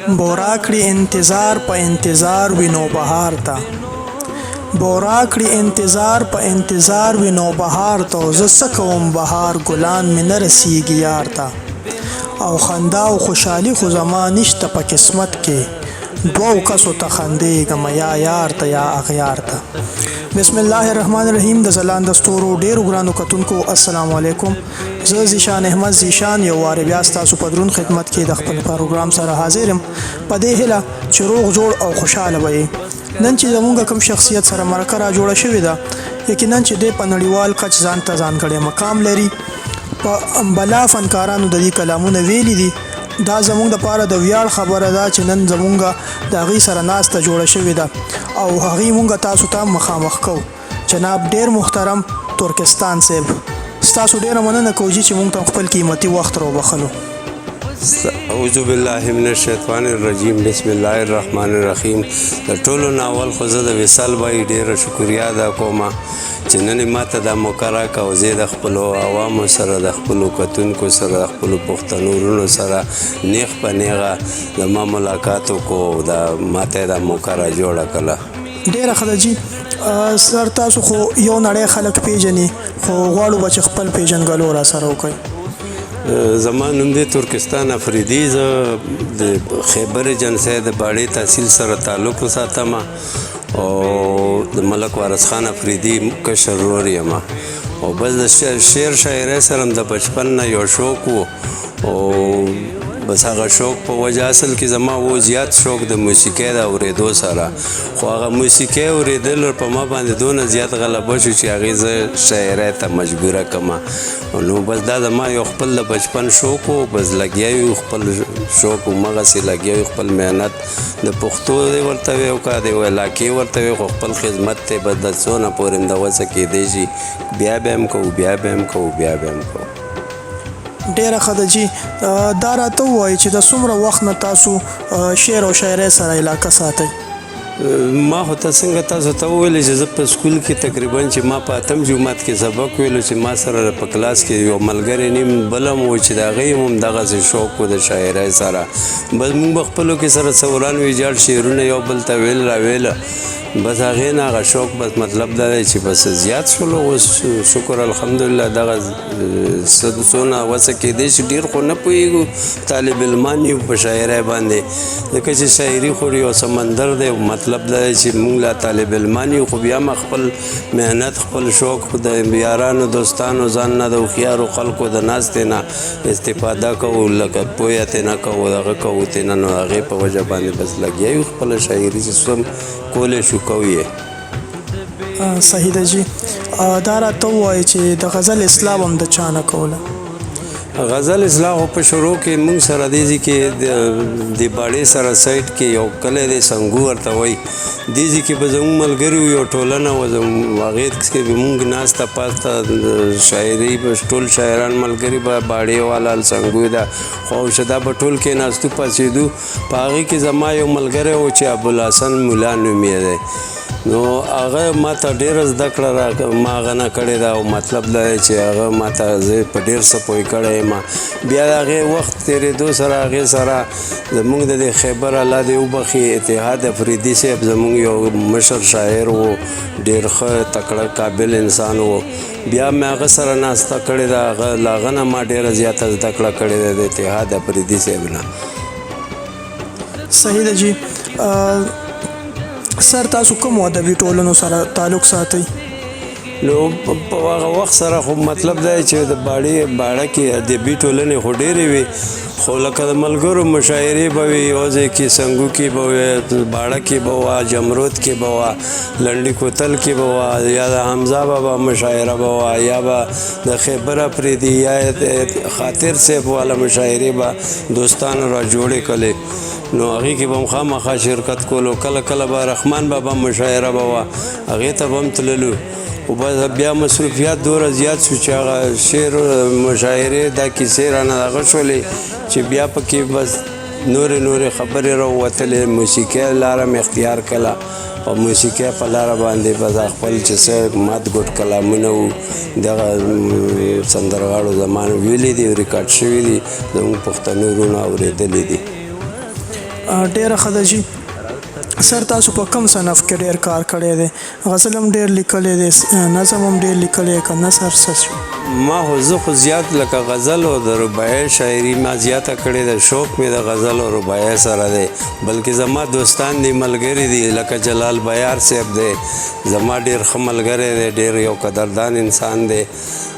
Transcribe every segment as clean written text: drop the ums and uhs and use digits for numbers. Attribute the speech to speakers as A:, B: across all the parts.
A: بورا کړي انتظار په انتظار وینو بهار ته بورا کړي انتظار په انتظار وینو بهار ته زه څه کوم بهار ګلان مې نه رسیږي یار ته او خندا او خوشحالي خو زما نشته په قسمت کې دوو کسو ته خندېږم یا یار ته یا اغیار ته بسم الله الرحمن الرحیم د زلاند ستورو ډیرو ګرانو کتونکو السلام علیکم زه زیشان احمد زیشان یو وار بیا ستاسو په درون خدمت کې د خپل پروګرام سره حاضر یم په دې هیله چې روغ جوړ او خوشاله وئ نن چې زمونږ کوم شخصیت سره مرکه را جوړه شوې ده یقینا چې د په نړیوال کچ ځان ته ځانګړی مقام لري په بلا فنکارانو د دې کلامونه ویلي دي دا زمونږ لپاره د ویاړ خبره ده چې نن زمونږ د هغې سره ناسته جوړه شوې ده او هغې مونږ تاسو ته مخامخ کوو جناب ډیر محترم ترکستان صاحب ستاسو ډیره مننه کوو چې مونږ ته خپل قیمتي وخت راوبخلو
B: اعوذ بالله من الشیطان الرجیم بسم الله الرحمن الرحیم د ټولو ناول خو زه د وصال بای ډیره شکریا ادا کوم چې نن ماته د مقرره کا او زه د خپل عوامو سره د خپل کتونکو سره د خپل پښتنو ورونو سره نیغ په نیغه د ما ملاقات کو د ماته د مقرره جوړه کړه
A: ډیره خدای سر تاسو خو یو نړۍ خلک پیژني خو غواړو بچ خپل پیژنګلو را سره وکړي
B: زما نوم دی ترکستان افریدي زه د خیبر جنسه د باړې تحصیل سره تعلق ساتم او د ملک وارث خان افریدي کشر ورور یم او بس د شعر شاعرۍ سره د بچپن نه یو شوق و او بس هغه شوق په وجه اصل کې زما و زیات شوق د موسیقۍ د اورېدو سره خو هغه موسیقۍ اورېدل په ما باندې دونه زیات غلبه شو چې هغې زه شاعرۍ ته مجبوره کړم نو بس دا زما یو خپل د بچپن شوق و بس لګیا یو خپل شوق همغسې لګیا یو خپل محنت د پښتو دی ورته وی او که د علاقې ورته وی خو خپل خدمت دی بس د څونه پورې د وسه کېدی شي بیا به هم کوو بیا به هم کوو بیا به هم کوو
A: ډیره خدای دا راته ووایي چې د څومره وخت نه تاسو شعر او شاعرۍ سره علاقه ساتئ
B: ما خو ته څنګه تاسو ته وویلې چې زه په سکول کې تقریبا چې ما په اتم جومات کې سبق ویلو چې ما سره په کلاس کې یو ملګری نیم بل هم و چې د هغې هم همدغسې شوق و د شاعرۍ سره بس موږ به خپلو کې سره څوران ویجاړ شعرونه یو بل ته ویل راویله بس هغې نه هغه شوق بس مطلب دا دی چې بس زیات شولو اوس شکر الحمدلله دغه څونه وسه کېدی چې ډېر خو نه پوهېږو طالب علمان یو په شاعرۍ باندې ځکه چې شاعري خو یو سمندر دی مطلب دا دی چې موږ لا طالب علمان یو خو بیا هم خپل محنت خپل شوق د یارانو دوستانو ځان نه د هوښیارو خلکو د ناستې نه استفاده کوو لکه پویه ترې نه کوو دغه کوو ترې نه نو هغې په وجه باندې بس لګیا یو خپله شاعري چې څوم کولی شو کوي
A: صحیح ده جی دا راته ووایي چې د غزل اصلاح هم د چا نه کوله
B: غزل اصلاح په شروع کې موږ سره دی کې د باړې سره سایډ کې یو کلی دی سنګو ورته وایي دې ځای کې به زموږ ملګري یو ټولنه وه هغې کې به موږ ناسته پاسته شاعري ټول شاعران ملګري به باړې والا سنګو ده خو دا به ټول کېناستو پاسېدو په هغې کې زما یو ملګری و چې ابوالحسن ملا نوم یې دی نو هغه ما ته ډېره زده کړه ما هغه نه کړې ده او مطلب دا دی چې هغه ما ته زه په ډېر څه پوه کړی یم بیا د هغې وخت تېرېدو سره هغې سره زموږ د دې خیبر الله دې وبخي اتحاد افریدي صاحب زموږ یو مشر شاعر و ډېر ښه تکړه قابل انسان و بیا مې هغه سره ناسته کړې ده له هغه نه ما ډېره زیاته زده کړه کړې ده د اتحاد افریدي صاحب نه
A: صحیح ده جی سر تاسو کوم ادبي ټولنو سره تعلق ساتئ
B: نو په هغه وخت سره خو مطلب دا چې د باړه کې ادبي ټولنې خو ډېرې وي خو لکه د ملګرو مشاعرې به وي یو ځای کې سنګو کې به وي باړه کې به وه جمرود کې به وه لنډي کوتل کې به وه یا د حمزه بابا مشاعره به وه یا به د خیبر افریدي یا خاطر صاحب والا مشاعرې به دوستانو را جوړې کړلې نو هغې کې به هم خامخا شرکت کولو کله کله به رحمان بابا مشاعره به وه هغې ته به هم تللو خو بس بیا مصروفیات دومره زیات شو چې هغه شعر مشاعرې دا کیسې رانه دغه شولې چې بیا پکې بس نورې خبرې راووتلې موسیقۍ لاره مې اختیار کړله او موسیقۍ په لاره باندې بس خپل چې څه مات ګوټ کلامونه وو دغه سندرغاړو زمانه ویلي دي ریکارډ شوي دي زموږ پښتنو وروڼو اورېدلي دي
A: ډېره ښه ده جي. سر تاسو په کوم صنف کې ډېر کار کړی دی؟ غزل هم ډېر لیکلی دی، نظم هم ډېر لیکلی که نثر څه؟
B: ما خو زه خو زیات لکه غزل او د رباعي شاعري ما زیاته کړې ده. شوق مې د غزل او رباعي سره دی، بلکې زما دوستان دي، ملګري دي، لکه جلال بیار صاحب دی زما ډېر ښه ملګری دی، ډېر یو قدردان انسان دی.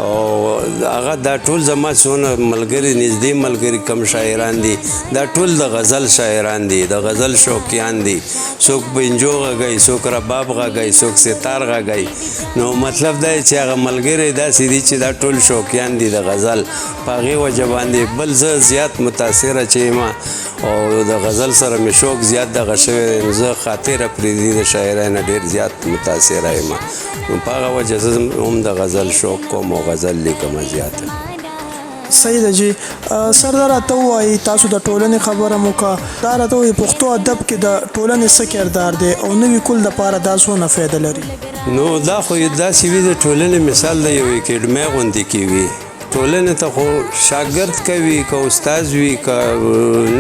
B: او هغه دا ټول زما څونه ملګري نږدې ملګري کم شاعران دي، دا ټول د غزل شاعران دي، د غزل شوقیان دي. څوک بنجو غږوي، څوک رباب غږوي، څوک ستار غږوي. نو مطلب دا چې هغه ملګري داسې دي چې دا ټول شوقیان دي د غزل. په هغې وجه باندې بل زه زیات متاثره چې یم او د غزل سره مې شوق زیات دغه شوی دی، نو زه خاطر افریدي د شاعرۍ نه ډېر زیات متاثره یم. نو په هغه وجه زه هم د غزل شوق کوم او غزل لیکم زیاته.
A: صحیح ده جی. سردار راته ووایي تاسو د ټولنې خبره مو کا، دا راته ووایي پښتو ادب کې د ټولنې څه کردار دی او نوي کول دپاره دا څونه فایده لري؟
B: نو دا خو داسې وي د ټولنې مثال د یو اکیډمۍ غوندې کې وي. ټولنې ته خو شاګرد کوي، که استاز وي، که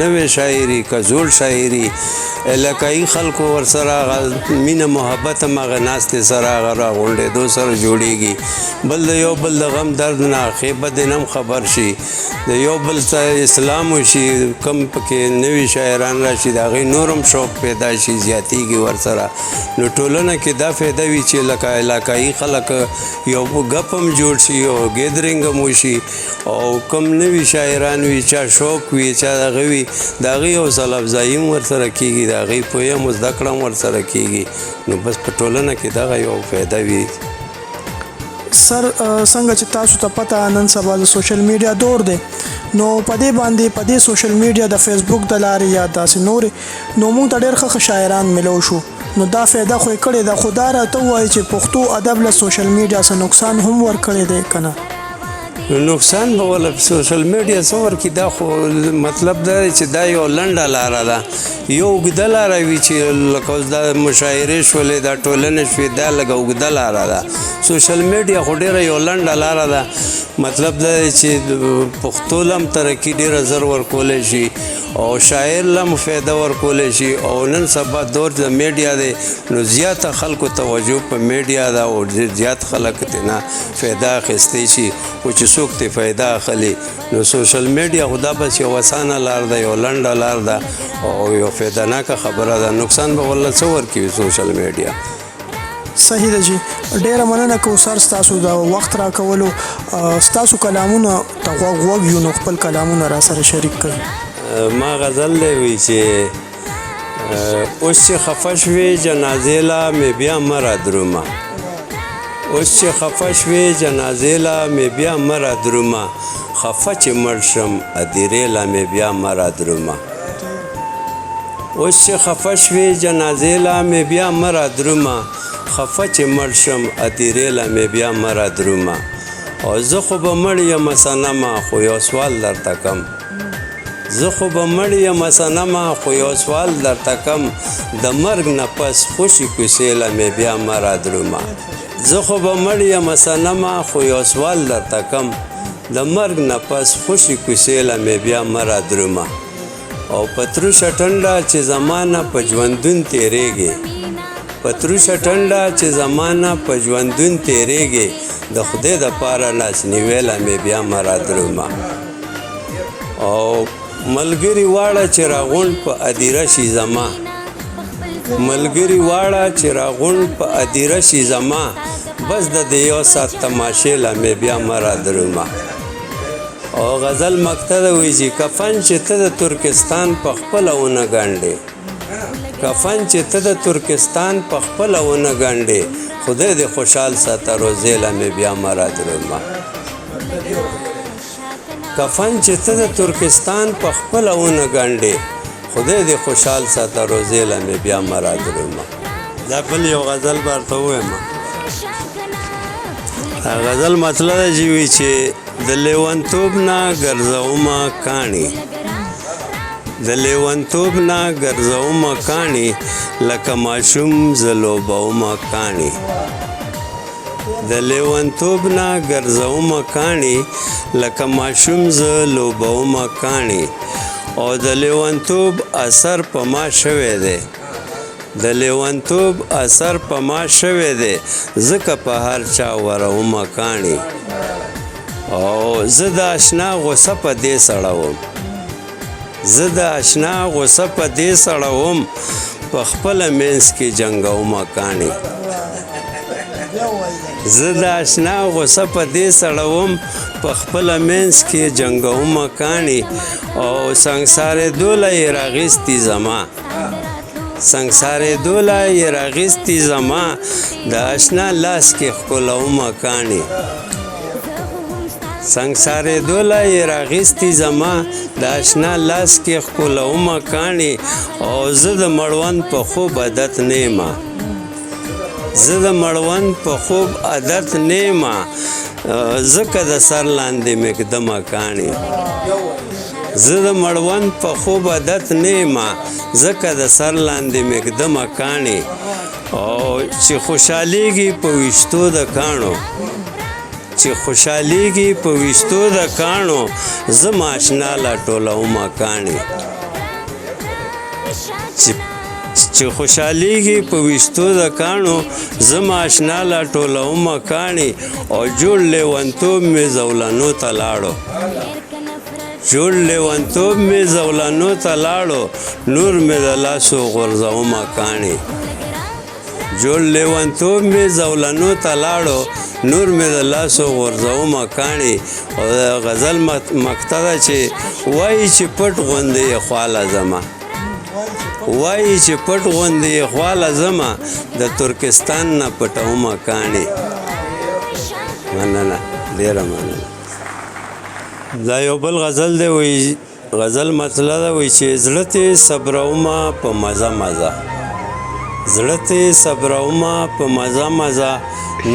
B: نوې شاعري، که زوړ شاعري، علاقایي خلکو ورسره مینه محبت هم هغه ناستې سره هغه راغونډېدو سره جوړېږي. بل د یو بل د غم درد نه ښې بدې نه هم خبر شي، د یو بل ته اسلام وشي، کم پکې نوي شاعران راشي د هغوی نور هم شوق پیدا شي، زیاتېږي ورسره. نو ټولنه کې دا فایده وي چې لکه علاقایي خلک یو ګپ هم جوړ شي او ګیدرینګ هم وشي، او کم نوي شاعران وي، چا شوق وي، چا دغه وي، د هغې حوصله افزایي هم ورسره کېږي، د هغې پوهه هم زده کړه هم ورسره کېږي. نو بس په ټولنه کې دغه یو فایده وي.
A: سر څنګه چې تاسو ته پته نن سبا د سوشل میډیا دور دی، نو په دې باندې په دې سوشل میډیا د فیسبوک د لارې یا داسې نورې، نو موږ ته ډېر ښه شاعران ملو شو. نو دا فایده خو یې کړې ده، خو دا راته ووایي چې پښتو ادب له سوشل میډیا څخه نقصان هم ورکړی دی که نه؟
B: نقصان به ولا سوشل میډیا څه ورکړي؟ دا خو مطلب دا دی چې دا یو لنډه لاره ده، یو اوږده لاره وي چې لکه اوس دا مشاعرې شولې، دا ټولنې شوې، دا لږه اوږده لاره ده. سوشل میډیا خو ډېره یو لنډه لاره ده. مطلب دا دی چې پښتو له هم ترقي ډېره زر ورکولی شي او شاعر له هم فایده ورکولی شي. او نن سبا دور د میډیا دی، نو زیاته خلکو توجه په میډیا ده او ډېر زیات خلک ترېنه فایده اخیستی شي. خو چې څوک ترې فایده اخلي، نو سوشل میډیا خو دا بس یو اسانه لار ده، یو لنډه لار ده او یو فایدهناکه خبره ده. نقصان به والله څه ورکوي سوشل میډیا؟
A: صحیح ده جی. ډېره مننه کوثر ستاسو د وخت راکولو. ستاسو کلامونه ته غوږ یو، نو خپل کلامونه را سره شریک کړئ.
B: ما غزل دی وی چې اوس چې خفه شوې جنازې له مې بیا مه رادرومه، اوس چې خفه شوې جنازې له مې بیا مه رادرومه، خفه چې مړ شم ادیرې له مې بیا مه رادرومه، اوس چې خفه شوې جنازې له مې بیا مه رادرومه، خفه چې مړ شم ادیرې له مې بیا مه رادرومه. او زه خو به مړ یم صنمه، خو یو سوال درته کم، زه خو به مړ یم صنمه، خو یو سوال درته کم، د مرګ نه پس خوشي کوڅې له مې بیا مه رادرومه، زه خو به مړ یم صنمه، خو یو سوال درته کم، د مرګ نه پس خوشي کوڅې له مې بیا مه رادرومه. او پتروشه ټنډه چې زمانه په ژوندون تېرېږي، پتروشه ټنډه چې زمانه په ژوندون تېرېږي، د خدای دپاره لاس نیوی له مې بیا مه رادرومه. او ملګري واړه چې راغونډ په ادیره شي زما، ملګري واړه چې راغونډ په ادیره شي زما، بس د دې یو ساعت تماشې له مې بیا مه رادرومه. او غزل مقطع ده وایي چې کفن چې ته د ترکستان په خپله ونه ګنډې، کفن چې ته د ترکستان په خپله ونه ګنډې، خدای دې خوشحال ساته روزې له مې بیا مه رادرومه، کفن چې ته د ترکستان په خپله ونه ګنډې، خدای دې خوشحال ساته روزې له مې بیا مه رادرومه. دا بل یو غزل به ورته ووایم. غزل مطلب دا چې وي چې د لیونتوب نه ګرځومه کاڼي، د لیونتوب نه ګرځومه کاڼي، لکه ماشوم زه لوبومه کاڼي، د لیونتوب نه ګرځومه کاڼي، لکه ماشوم زه لوبومه کاڼي، او د لیونتوب اثر په ما شوی دی د لیونتوب اثر په ما شوی دی ځکه په هر چا ورومه کاڼي او زه د اشنا غوسه په دې سړوم زه د اشنا غوسه په دې سړوم په خپله منځ کې جنګومه کاڼي زه د اشنا غوسه په دې سړوم په خپله منځ کې جنګومه کاڼي او سنګسارېدوله یې راغیستي زما سنګسارېدوله یې راغیستي زما د اشنا لاس کې ښکلومه کاڼي سنګسارېدوله یې راغیستي زما د اشنا لاس کې ښکلومه کاڼي او زه د مړوند په خوب عادت نیمه زه د مړوند په خوب عادت نیمه ځکه د سر لاندې مقدمه کاڼي زه د مړوند په خوب عادت نیمه ځکه د سر لاندې مقدمه کاڼي او چې خوشحالیږي په ویشتو د کاڼو چې خوشحالیږي په ویشتو د کاڼو زه ماشنا لا ټولومه کاڼي چې خوشحالیږي په ویشتو د کاڼو زه ماشنا لا ټولومه کاڼي او جوړ لیونتوب مې زولانو ته لاړو جوړ لیونتوب مې زولانو ته لاړو نور مې د لاسو غورځومه کاڼي جوړ لیونتوب مې زولانو ته لاړو نور مې د لاسو غورځومه کاڼي او د غزل مقطع ده چې وایي چې پټ غوندې یې خواله زما وایي چې پټ غوندې یې خواله زما د ترکستان نه پټومه کاڼي مننه ډېره مننه دا یو بل غزل دی وایي غزل مطلع ده وایي چې زړه تې صبرومه په مزه مزه زړه تې صبرومه په مزه مزه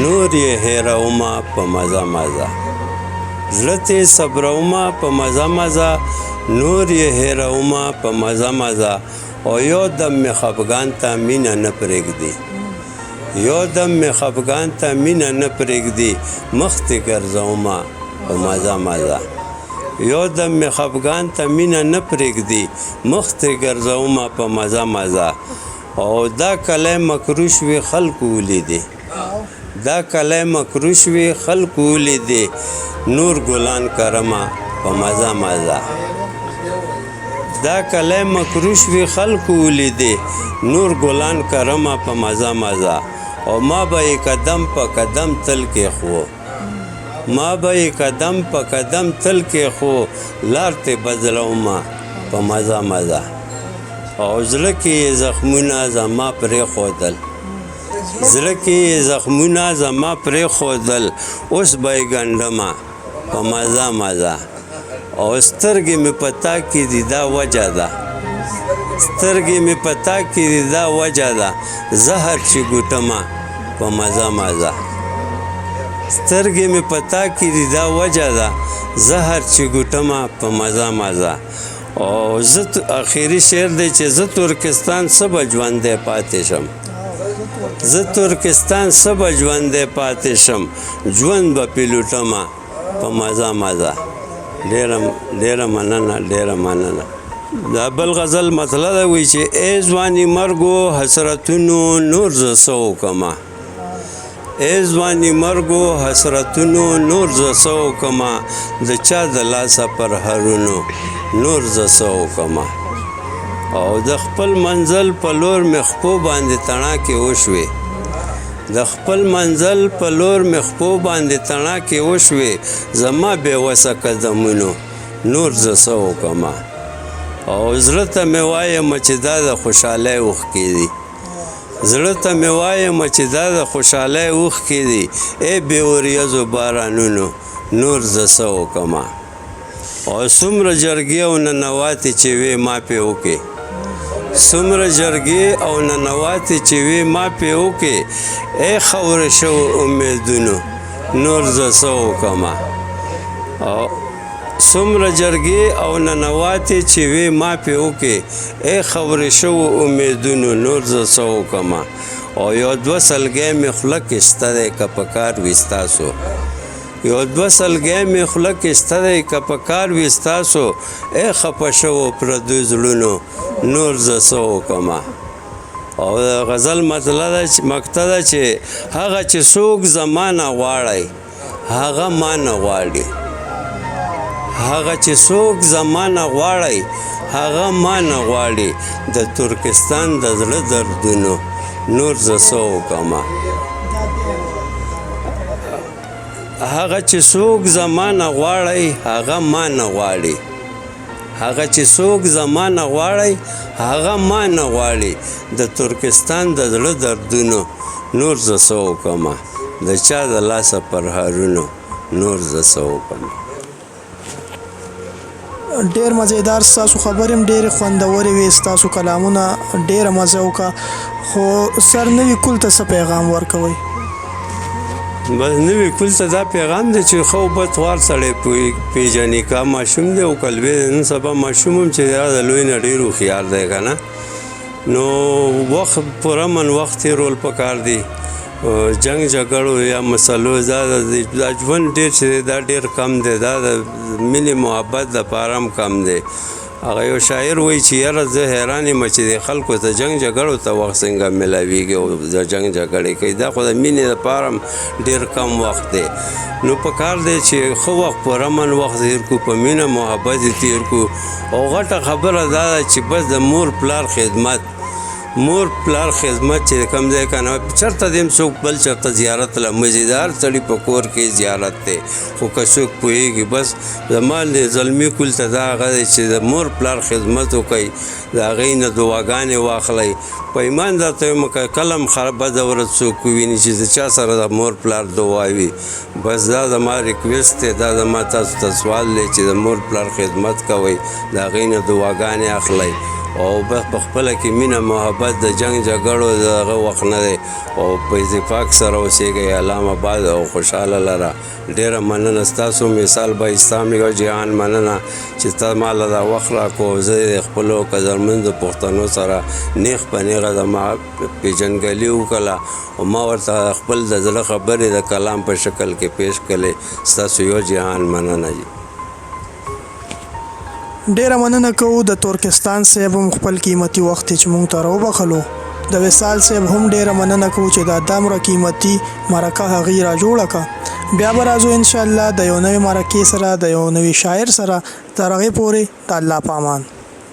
B: نور یې هېرومه په مزه مزه زړه تې صبرومه په مزه مزه نور یې هېرومه په مزه مزه او یو دم مې خفګان ته مینه نه پرېږدي یو دم مې خفګان ته مینه نه پرېږدي مخ تې ګرځومه په مزه مزه یو دم مې خفګان ته مینه نه پرېږدي مخ تې ګرځومه په مزه مزه او دا کلی مکروش وي خلکو ولیدې دا کلی مکروش وي خلکو ولیدې نور ګلان کرمه په مزه مزه دا کلی مکروش وي خلکو ولیدې نور ګلان کرمه په مزه مزه او ما به یې قدم په قدم تل کېښوو ما به یې قدم په قدم تل کېښوو لار تې بدلومه په مزه مزه او زړه کې یې زخمونه زما پرېښودل زړه کې یې زخمونه زما پرېښودل اوس به یې ګنډمه په مزه مزه او سترګې مې په تا کې دي دا وجه ده سترګې مې په تا کې دي دا وجه ده زهر چې ګوټمه په مزه مزه سترګې مې په تا کې دي دا وجه ده زهر چې ګوټمه په مزه مزه او زه اخیری شعر دی چې زه ترکستان څه به ژوندی پاتې شم زه ترکستان څه به ژوندی پاتې شم ژوند به پې لوټمه په مزه مزه ډېره مننه ډېره مننه دا بل غزل مطلع ده وایي چې ای ځواني مرګو حسرتونو نور زه څه وکړمه ای ځواني مرګو حسرتونو نور زه څه وکړمه د چا د لاسه پر هرونو نور زه څه وکړمه او د خپل منزل په لور مې خپو باندې تڼاکې وشوې د خپل منزل په لور مې خپو باندې تڼاکې وشوې زما بېوسه قدمونو نور زه څه وکړمه او زړه ته مې وایم چې دا د خوشحالۍ اوښکې دي زړه ته مې وایم چې دا د خوشحالۍ اوښکې دي ای بې وریځو بارانونو نور زه څه وکړمه او څومره جرګې او ننواتې چې وې ما پې وکړې څومره جرګې او ننواتې چې وې ما پې وکړې ای خاوره شوو امیدونو نور زه څه وکړمه او څومره جرګې او ننواتې چې وې ما پې وکړې ای خاورې شوو امیدونو نور زه څه وکړمه او یو دوه سلګی مې خوله کې شته دی که په کار وي ستاسو یو دوه سلګی مې خوله کې سته دی که په کار وي ستاسو ای خفه شوو پردو زړونو نور زه څه وکړمه او د غزل مقطع ده چې هغه چې څوک زما نه غواړئ هغه ما نه غواړي هغه چې څوک زما نه غواړئ هغه ما نه غواړي د ترکستان د زړه دردونو نور زه څه وکړمه هغه چې څوک زما نه غواړئ هغه ما نه غواړي هغه چې څوک زما نه غواړئ هغه ما نه غواړي د ترکستان د زړه دردونو نور زه څه وکړمه د چا د لاسه پرهارونو نور زه څه وکړمه
A: ډیر مزیدار ستاسو خبرې هم ډېرې خوندورې وې ستاسو کلامونه ډېره مزه وکړه خو سر نوي کل ته څه پیغام ورکوئ
B: بس نوی کل ته دا پیغام دی چې ښه بدخوار سړی پیژني که ماشوم دی او که لوی دی نن سبا ماشوم هم چې دا د لوی نه ډېر هوښیار دی که نه نو وخت پوره من وخت تېرول پکار دی جنګ جګړو یا مسلو دا ژوند ډېر چې دی دا ډېر کم دی دا د مینې محبت دپاره هم کم دی هغه یو شاعر وایي چې یاره زه حیران یم چې د خلکو ته جنګ جګړو ته وخت څنګه میلاویږي او د جنګ جګړې کوي دا خو د مینې لپاره هم ډېر کم وخت دی نو پکار دی چې ښه وخت پوره من وخت تېر کړو په مینه محبت یې تېر کړو او غټه خبره دا ده چې بس د مور پلار خدمت مور پلار خدمت چې کوم ځای که نه چېرته دې هم څوک بل چېرته زیارت له مزیدار سړي په کور کې زیارت دی خو که څوک پوهېږي بس زما د زلمي کل ته دا هغه دی چې د مور پلار خدمت وکړئ د هغې نه دعاګانې واخلئ په ایمان درته وایم که کله هم بده ورځ څوک وویني چې د چا سره د مور پلار دعا وي بس دا زما ریکویسټ دی دا زما تاسو ته سوال دی چې د مور پلار خدمت کوئ د هغې نه دعاګانې اخلئ او بس په خپله کې مینه محبت د جنګ جګړو د هغه وخت نه دی او په اتفاق سره اوسېږئ علام آباد او خوشحاله لره ډېره مننه ستاسو مثال به اسلام یو جهان مننه چې تا ماله دا وخت راکړو زه د خپلو قدرمندو پښتنو سره نیغ په نیغه زما پېژندګلي وکړله او ما ورته خپل د زړه خبرې د کلام په شکل کې پیش کړلې ستاسو یو جهان مننه جي
A: ډیره مننه کوو د ترکستان صاحب هم خپل قیمتي وخت چې موږ ته راوبخلو د وصال صاحب هم ډیره مننه کوو چې دا دومره قیمتي مرکه هغې را جوړه کړه بیا به راځو انشاءالله د یو نوې مرکې سره د یو نوي شاعر سره تر هغې پورې د الله په امان